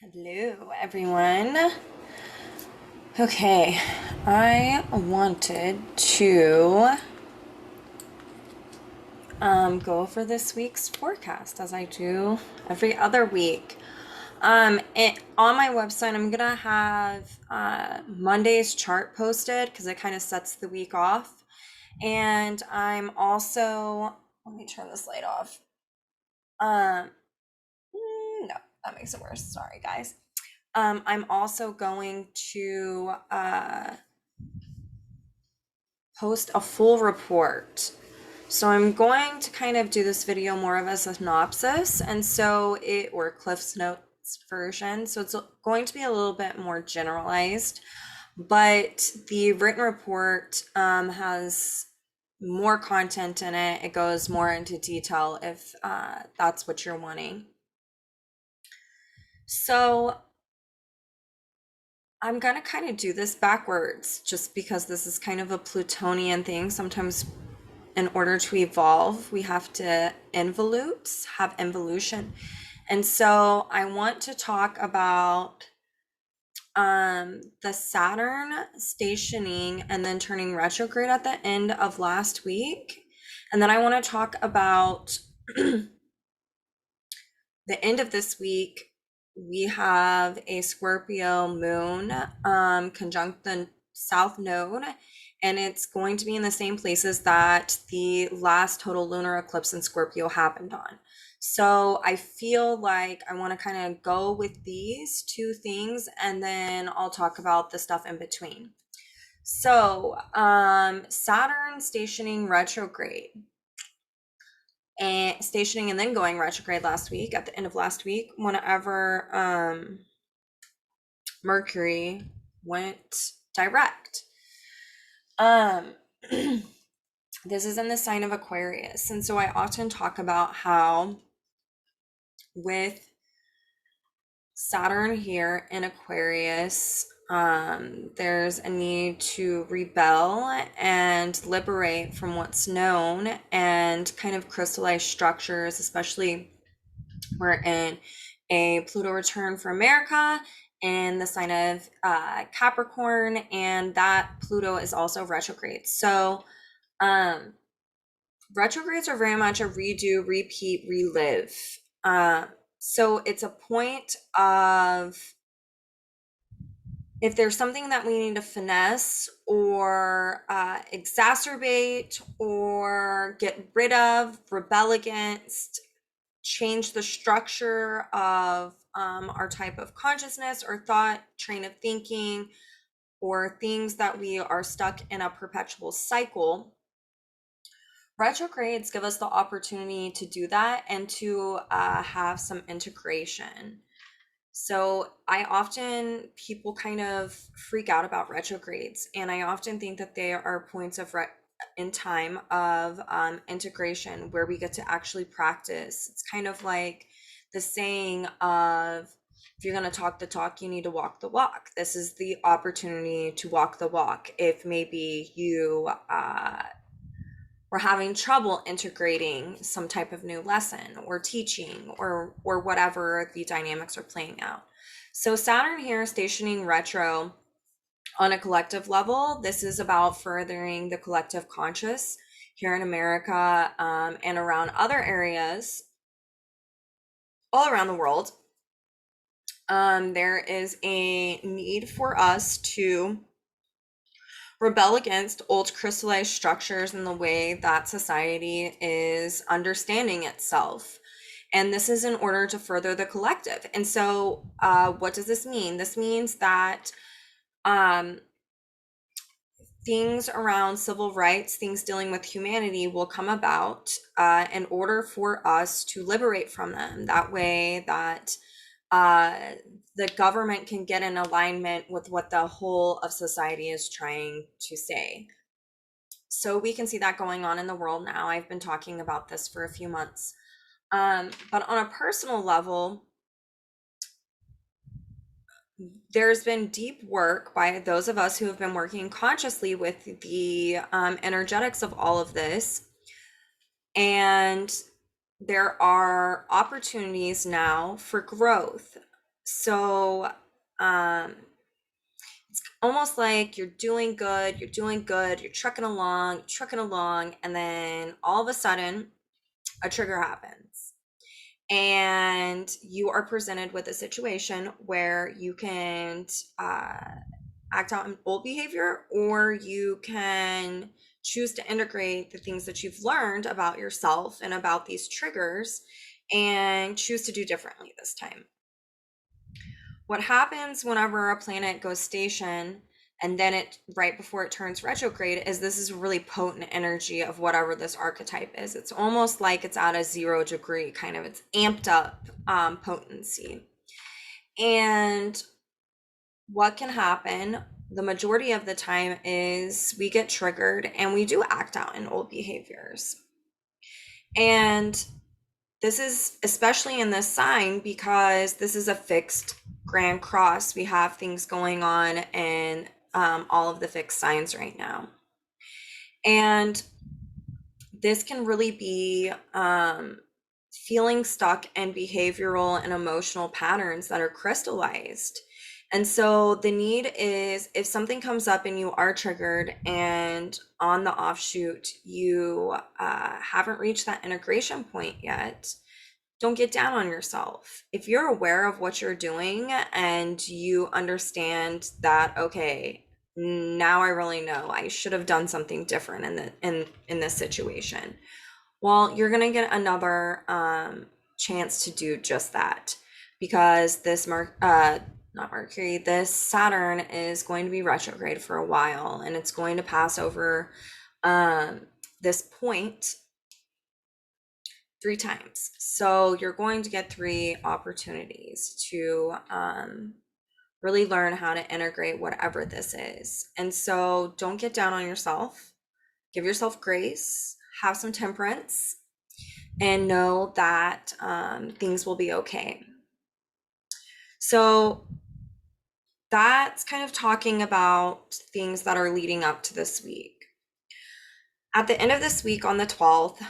Hello, everyone. Okay, I wanted to go over this week's forecast as I do every other week. On my website, I'm gonna have Monday's chart posted because it kind of sets the week off. And I'm also, let me turn this light off. No, that makes it worse. Sorry, guys. I'm also going to post a full report. So I'm going to kind of do this video more of a synopsis, and or Cliff's Notes version. So it's going to be a little bit more generalized, but the written report has more content in it. It goes more into detail if that's what you're wanting. So I'm gonna kind of do this backwards just because this is kind of a Plutonian thing. Sometimes in order to evolve, we have to have involution. And so I want to talk about the Saturn stationing and then turning retrograde at the end of last week. And then I want to talk about the end of this week. We have a Scorpio moon conjunct the South Node, and it's going to be in the same places that the last total lunar eclipse in Scorpio happened on. So I feel like I want to kind of go with these two things, and then I'll talk about the stuff in between. So Saturn stationing retrograde and stationing and then going retrograde last week at the end of last week, whenever Mercury went direct. This is in the sign of Aquarius, and so I often talk about how with Saturn here in Aquarius, there's a need to rebel and liberate from what's known and kind of crystallize structures, especially we're in a Pluto return for America in the sign of Capricorn, and that Pluto is also retrograde. So retrogrades are very much a redo, repeat, relive. So it's a point of if there's something that we need to finesse or exacerbate or get rid of, rebel against, change the structure of our type of consciousness or thought, train of thinking, or things that we are stuck in a perpetual cycle. Retrogrades give us the opportunity to do that and to have some integration. So people kind of freak out about retrogrades, and I often think that they are points in time of integration where we get to actually practice. It's kind of like the saying of, if you're going to talk the talk, you need to walk the walk. This is the opportunity to walk the walk. If maybe you were having trouble integrating some type of new lesson or teaching or whatever the dynamics are playing out. So Saturn here stationing retro on a collective level, this is about furthering the collective conscious here in America and around other areas all around the world. There is a need for us to rebel against old crystallized structures in the way that society is understanding itself. And this is in order to further the collective. And so what does this mean? This means that things around civil rights, things dealing with humanity will come about in order for us to liberate from them. That way that the government can get in alignment with what the whole of society is trying to say. So we can see that going on in the world now. I've been talking about this for a few months. But on a personal level, there's been deep work by those of us who have been working consciously with the energetics of all of this. And there are opportunities now for growth. So, um, it's almost like you're doing good, you're trucking along, and then all of a sudden a trigger happens. And you are presented with a situation where you can uh, act out in old behavior, or you can choose to integrate the things that you've learned about yourself and about these triggers and choose to do differently this time. What happens whenever a planet goes station and then it right before it turns retrograde is this is really potent energy of whatever this archetype is. It's almost like it's at a 0 degree kind of, it's amped up potency. And what can happen the majority of the time is we get triggered and we do act out in old behaviors. And this is especially in this sign because this is a fixed grand cross. We have things going on in all of the fixed signs right now. And this can really be feeling stuck in behavioral and emotional patterns that are crystallized. And so the need is if something comes up and you are triggered and on the offshoot, you haven't reached that integration point yet, don't get down on yourself. If you're aware of what you're doing and you understand that, okay, now I really know I should have done something different in this situation. Well, you're gonna get another chance to do just that because this not Mercury, this Saturn is going to be retrograde for a while, and it's going to pass over this point 3 times. So you're going to get 3 opportunities to really learn how to integrate whatever this is. And so don't get down on yourself. Give yourself grace, have some temperance, and know that things will be okay. So that's kind of talking about things that are leading up to this week. At the end of this week on the 12th,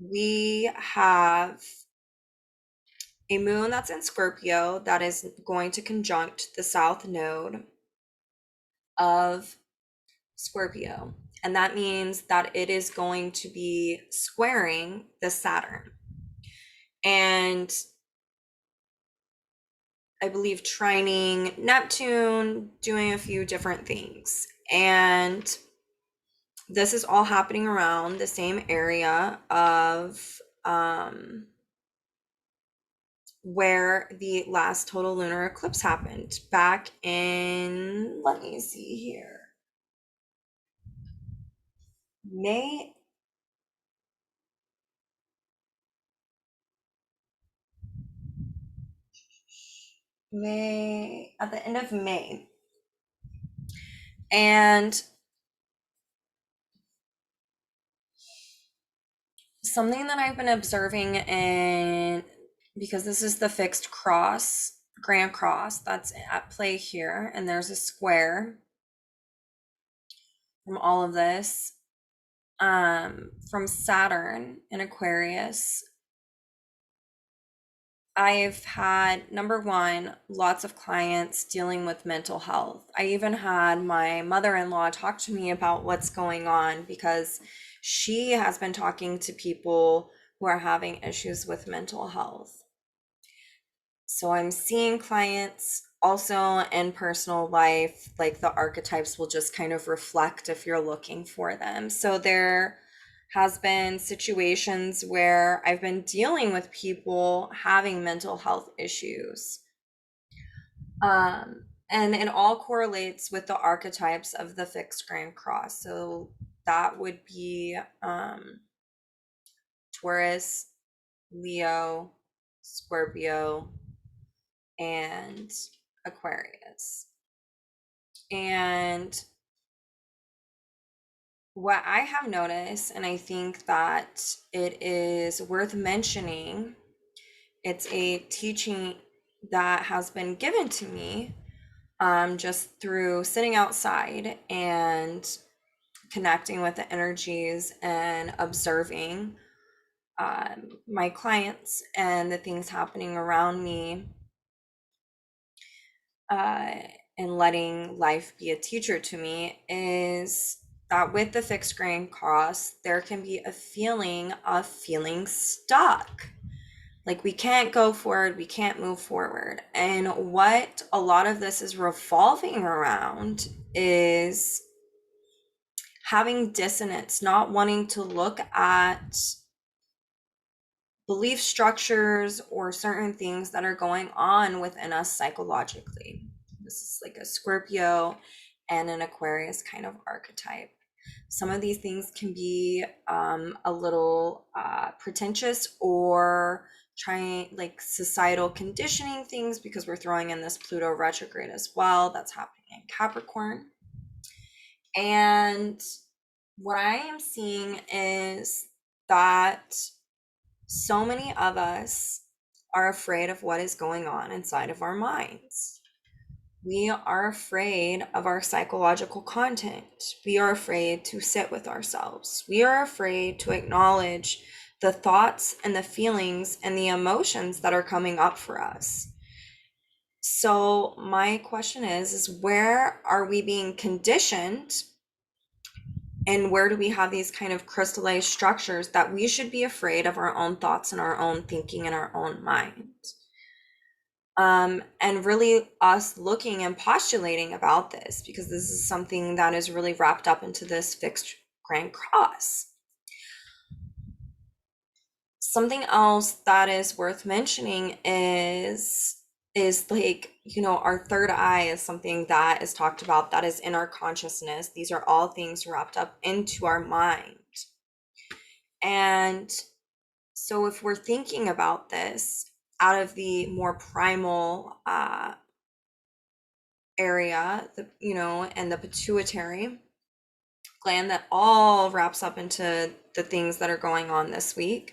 we have a moon that's in Scorpio that is going to conjunct the south node of Scorpio. And that means that it is going to be squaring the Saturn. And I believe trining Neptune, doing a few different things. And this is all happening around the same area of where the last total lunar eclipse happened back in, let me see here, May. At the end of May. And something that I've been observing in, because this is the fixed cross, grand cross that's at play here, and there's a square from all of this, from Saturn in Aquarius. I've had, number one, lots of clients dealing with mental health. I even had my mother-in-law talk to me about what's going on because she has been talking to people who are having issues with mental health. So I'm seeing clients also in personal life, like the archetypes will just kind of reflect if you're looking for them. So there has been situations where I've been dealing with people having mental health issues. And it all correlates with the archetypes of the fixed grand cross. So that would be Taurus, Leo, Scorpio, and Aquarius. And what I have noticed, and I think that it is worth mentioning, it's a teaching that has been given to me just through sitting outside and connecting with the energies and observing my clients and the things happening around me. uh, and letting life be a teacher to me is that with the fixed grain cross, there can be a feeling of feeling stuck. Like we can't go forward, we can't move forward. And what a lot of this is revolving around is having dissonance, not wanting to look at belief structures or certain things that are going on within us psychologically. This is like a Scorpio and an Aquarius kind of archetype. Some of these things can be a little pretentious or trying like societal conditioning things, because we're throwing in this Pluto retrograde as well. That's happening in Capricorn. And what I am seeing is that so many of us are afraid of what is going on inside of our minds. We are afraid of our psychological content. We are afraid to sit with ourselves. We are afraid to acknowledge the thoughts and the feelings and the emotions that are coming up for us. So my question is where are we being conditioned, and where do we have these kind of crystallized structures that we should be afraid of our own thoughts and our own thinking and our own mind? And really us looking and postulating about this, because this is something that is really wrapped up into this fixed grand cross. Something else that is worth mentioning is like, you know, our third eye is something that is talked about, that is in our consciousness. These are all things wrapped up into our mind. And so if we're thinking about this out of the more primal area, you know, and the pituitary gland that all wraps up into the things that are going on this week,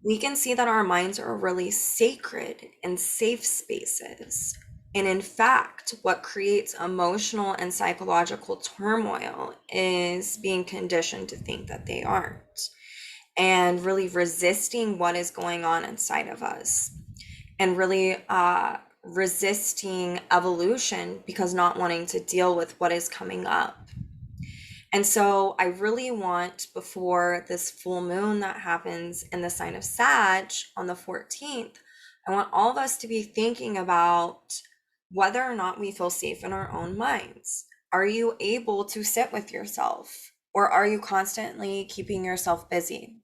we can see that our minds are really sacred and safe spaces. And in fact, what creates emotional and psychological turmoil is being conditioned to think that they aren't, and really resisting what is going on inside of us, and really resisting evolution because not wanting to deal with what is coming up. And so I really want, before this full moon that happens in the sign of Sag on the 14th, I want all of us to be thinking about whether or not we feel safe in our own minds. Are you able to sit with yourself, or are you constantly keeping yourself busy?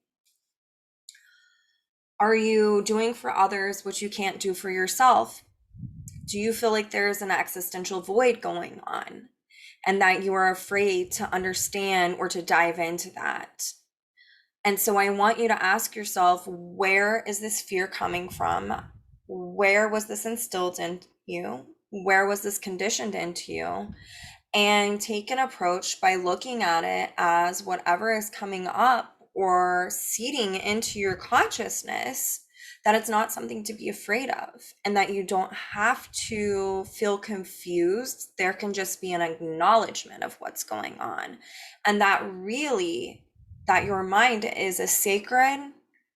Are you doing for others what you can't do for yourself? Do you feel like there's an existential void going on, and that you are afraid to understand or to dive into that? And so I want you to ask yourself, where is this fear coming from? Where was this instilled in you? Where was this conditioned into you? And take an approach by looking at it as whatever is coming up or seeding into your consciousness, that it's not something to be afraid of, and that you don't have to feel confused. There can just be an acknowledgement of what's going on, and that really, that your mind is a sacred,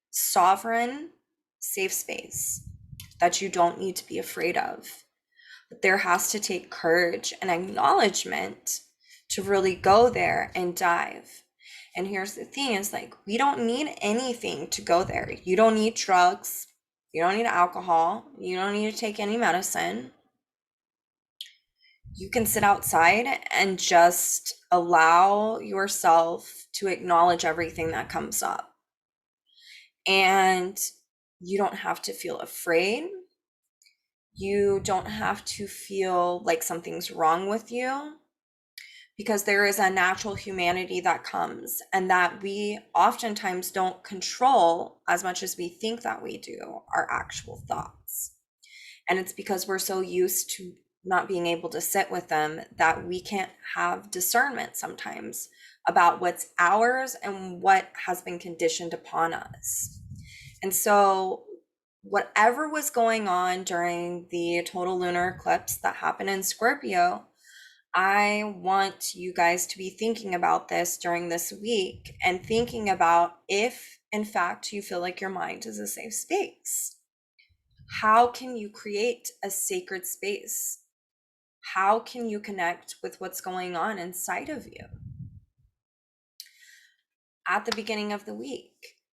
sovereign, safe space that you don't need to be afraid of. But there has to take courage and acknowledgement to really go there and dive. And here's the thing, is like, we don't need anything to go there. You don't need drugs. You don't need alcohol. You don't need to take any medicine. You can sit outside and just allow yourself to acknowledge everything that comes up. And you don't have to feel afraid. You don't have to feel like something's wrong with you, because there is a natural humanity that comes, and that we oftentimes don't control as much as we think that we do, our actual thoughts. And it's because we're so used to not being able to sit with them that we can't have discernment sometimes about what's ours and what has been conditioned upon us. And so whatever was going on during the total lunar eclipse that happened in Scorpio, I want you guys to be thinking about this during this week, and thinking about if, in fact, you feel like your mind is a safe space. How can you create a sacred space? How can you connect with what's going on inside of you? At the beginning of the week,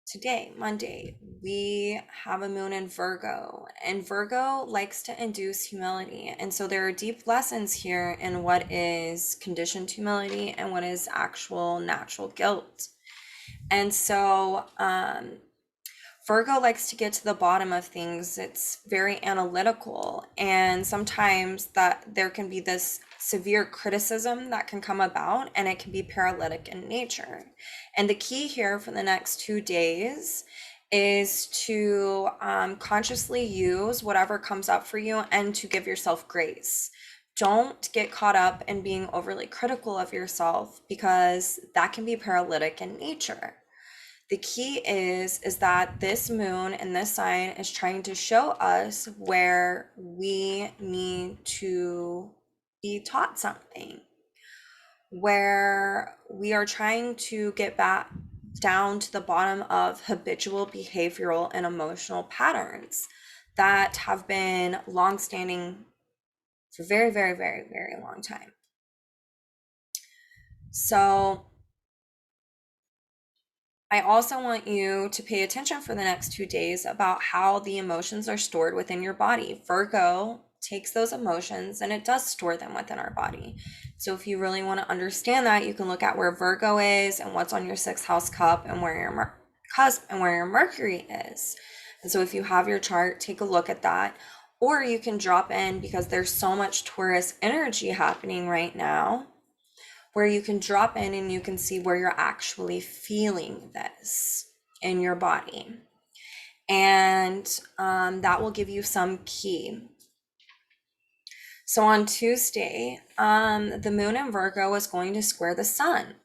today, Monday, we have a moon in Virgo, and Virgo likes to induce humility. And so there are deep lessons here in what is conditioned humility and what is actual natural guilt. And so, Virgo likes to get to the bottom of things. It's very analytical, and sometimes that there can be this severe criticism that can come about, and it can be paralytic in nature. And the key here for the next 2 days is to consciously use whatever comes up for you and to give yourself grace. Don't get caught up in being overly critical of yourself, because that can be paralytic in nature. The key is that this moon and this sign is trying to show us where we need to be taught something, where we are trying to get back down to the bottom of habitual behavioral and emotional patterns that have been long-standing for very, very, very, very long time. So I also want you to pay attention for the next 2 days about how the emotions are stored within your body. Virgo takes those emotions and it does store them within our body. So if you really want to understand that, you can look at where Virgo is and what's on your sixth house cup and where your cusp and where your Mercury is. And so if you have your chart, take a look at that. Or you can drop in, because there's so much Taurus energy happening right now, where you can drop in and you can see where you're actually feeling this in your body. And that will give you some key. So on Tuesday, the moon in Virgo is going to square the sun.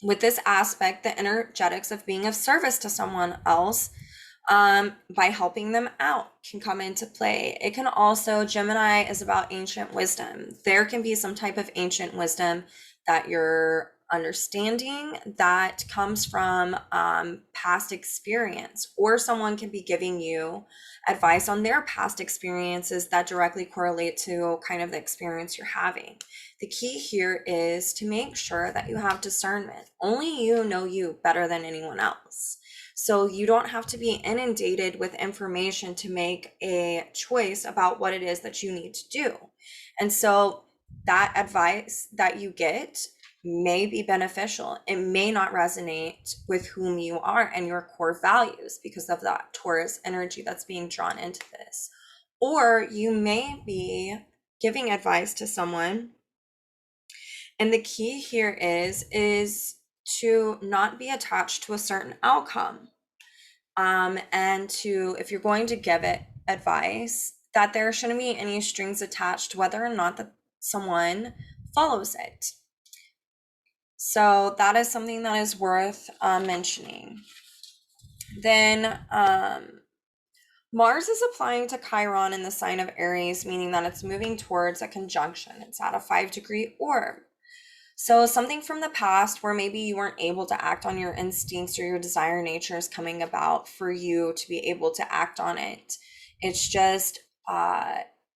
With this aspect, the energetics of being of service to someone else by helping them out can come into play. It can also, Gemini is about ancient wisdom. There can be some type of ancient wisdom that you're understanding that comes from past experience, or someone can be giving you advice on their past experiences that directly correlate to kind of the experience you're having. The key here is to make sure that you have discernment. Only you know you better than anyone else. So you don't have to be inundated with information to make a choice about what it is that you need to do. And so that advice that you get may be beneficial. It may not resonate with whom you are and your core values because of that Taurus energy that's being drawn into this. Or you may be giving advice to someone, and the key here is to not be attached to a certain outcome. And to, if you're going to give it advice, that there shouldn't be any strings attached to whether or not that someone follows it. So that is something that is worth mentioning. Then Mars is applying to Chiron in the sign of Aries, meaning that it's moving towards a conjunction. It's at a 5-degree orb. So something from the past where maybe you weren't able to act on your instincts or your desire nature is coming about for you to be able to act on it. It's just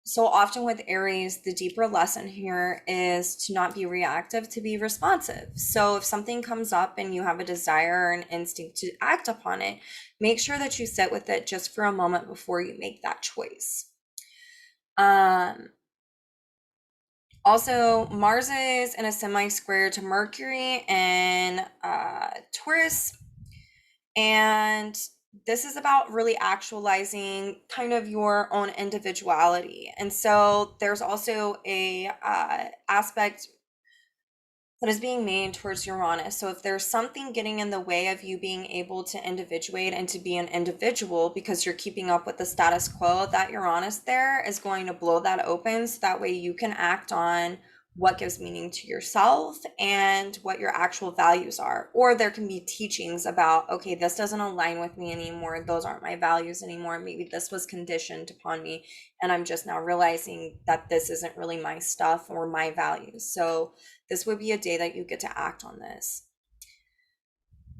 so often with Aries, the deeper lesson here is to not be reactive, to be responsive. So if something comes up and you have a desire or an instinct to act upon it, make sure that you sit with it just for a moment before you make that choice. Also, Mars is in a semi-square to Mercury and Taurus, and this is about really actualizing kind of your own individuality. And so there's also a aspect that is being made towards Uranus. So if there's something getting in the way of you being able to individuate and to be an individual because you're keeping up with the status quo, that Uranus there is going to blow that open, so that way you can act on what gives meaning to yourself and what your actual values are. Or there can be teachings about, okay, this doesn't align with me anymore. Those aren't my values anymore. Maybe this was conditioned upon me, and I'm just now realizing that this isn't really my stuff or my values. So this would be a day that you get to act on this.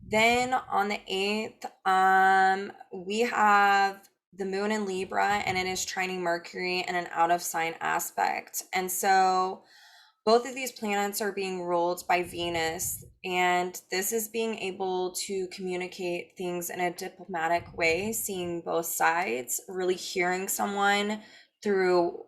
Then on the 8th, we have the moon in Libra, and it is trining Mercury in an out of sign aspect. And so both of these planets are being ruled by Venus, and this is being able to communicate things in a diplomatic way, seeing both sides, really hearing someone through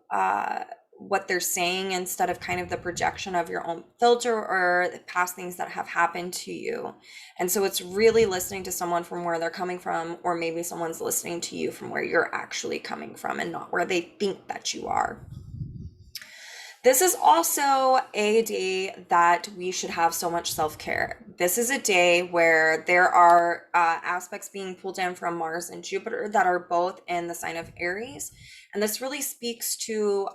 what they're saying instead of kind of the projection of your own filter or the past things that have happened to you. And so it's really listening to someone from where they're coming from, or maybe someone's listening to you from where you're actually coming from and not where they think that you are. This is also a day that we should have so much self-care. This is a day where there are aspects being pulled in from Mars and Jupiter that are both in the sign of Aries. And this really speaks to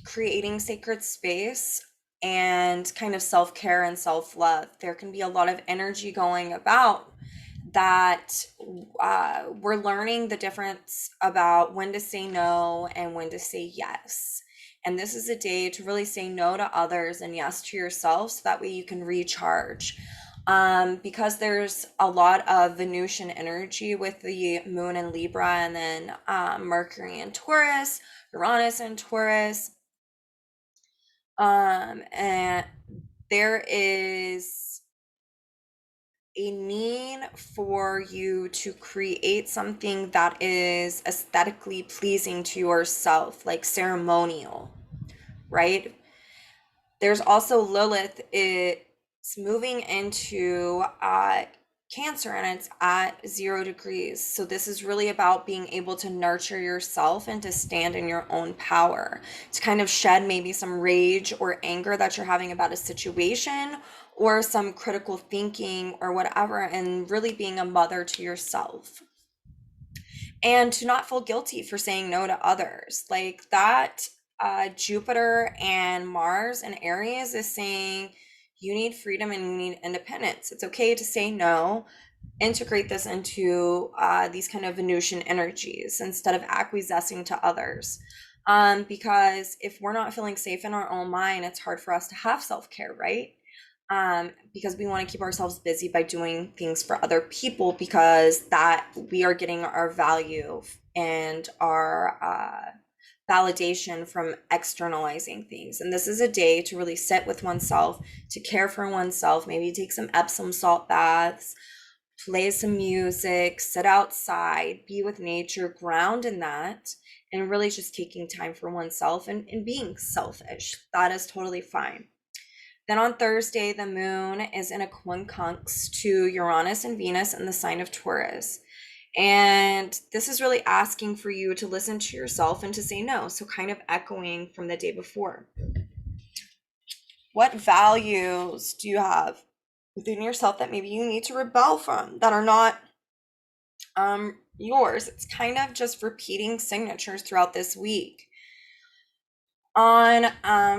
creating sacred space and kind of self-care and self-love. There can be a lot of energy going about that we're learning the difference about when to say no and when to say yes. And this is a day to really say no to others and yes to yourself, so that way you can recharge. Because there's a lot of Venusian energy with the moon in Libra, and then Mercury in Taurus, Uranus in Taurus. And there is a need for you to create something that is aesthetically pleasing to yourself, like ceremonial, right? There's also Lilith. It's moving into Cancer, and it's at 0 degrees. So this is really about being able to nurture yourself and to stand in your own power, to kind of shed maybe some rage or anger that you're having about a situation, or some critical thinking or whatever, and really being a mother to yourself. And to not feel guilty for saying no to others. Like that, Jupiter and Mars and Aries is saying you need freedom and you need independence. It's okay to say no. Integrate this into these kind of Venusian energies instead of acquiescing to others. Because if we're not feeling safe in our own mind, it's hard for us to have self-care, right? Because we want to keep ourselves busy by doing things for other people, because that we are getting our value and our validation from externalizing things. And this is a day to really sit with oneself, to care for oneself, maybe take some Epsom salt baths, play some music, sit outside, be with nature, ground in that, and really just taking time for oneself and being selfish. That is totally fine. Then on Thursday, the moon is in a quincunx to Uranus and Venus in the sign of Taurus. And this is really asking for you to listen to yourself and to say no. So kind of echoing from the day before. What values do you have within yourself that maybe you need to rebel from, that are not yours? It's kind of just repeating signatures throughout this week. On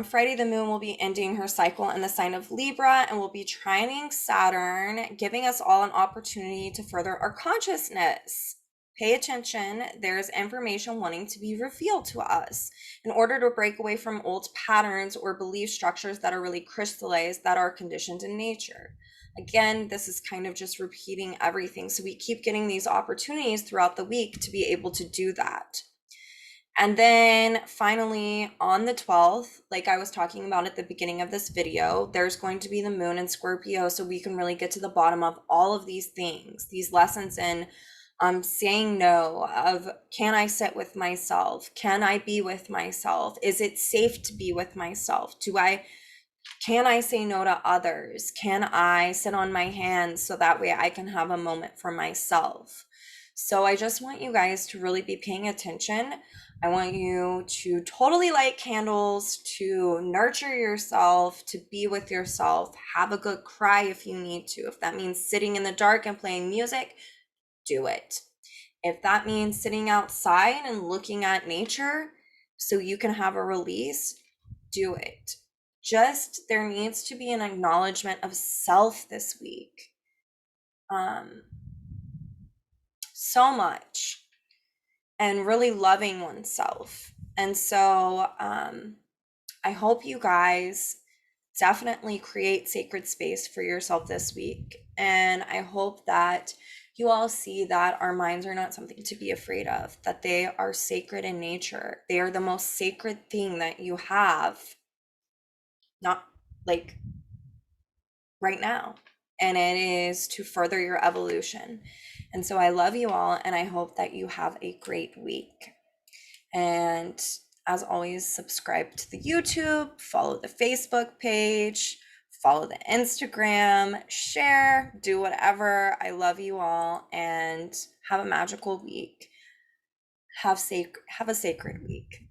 Friday, the moon will be ending her cycle in the sign of Libra and will be trining Saturn, giving us all an opportunity to further our consciousness. Pay attention. There's information wanting to be revealed to us in order to break away from old patterns or belief structures that are really crystallized, that are conditioned in nature. Again, this is kind of just repeating everything. So we keep getting these opportunities throughout the week to be able to do that. And then finally on the 12th, like I was talking about at the beginning of this video, there's going to be the moon in Scorpio. So we can really get to the bottom of all of these things, these lessons in saying no, of can I sit with myself? Can I be with myself? Is it safe to be with myself? Can I say no to others? Can I sit on my hands so that way I can have a moment for myself? So I just want you guys to really be paying attention. I want you to totally light candles, to nurture yourself, to be with yourself, have a good cry if you need to. If that means sitting in the dark and playing music, do it. If that means sitting outside and looking at nature so you can have a release, do it. Just there needs to be an acknowledgement of self this week. So much. And really loving oneself. And so I hope you guys definitely create sacred space for yourself this week. And I hope that you all see that our minds are not something to be afraid of, that they are sacred in nature. They are the most sacred thing that you have, not like right now. And it is to further your evolution. And so I love you all, and I hope that you have a great week. And as always, subscribe to the YouTube, follow the Facebook page, follow the Instagram, share, do whatever. I love you all, and have a magical week. Have a sacred week.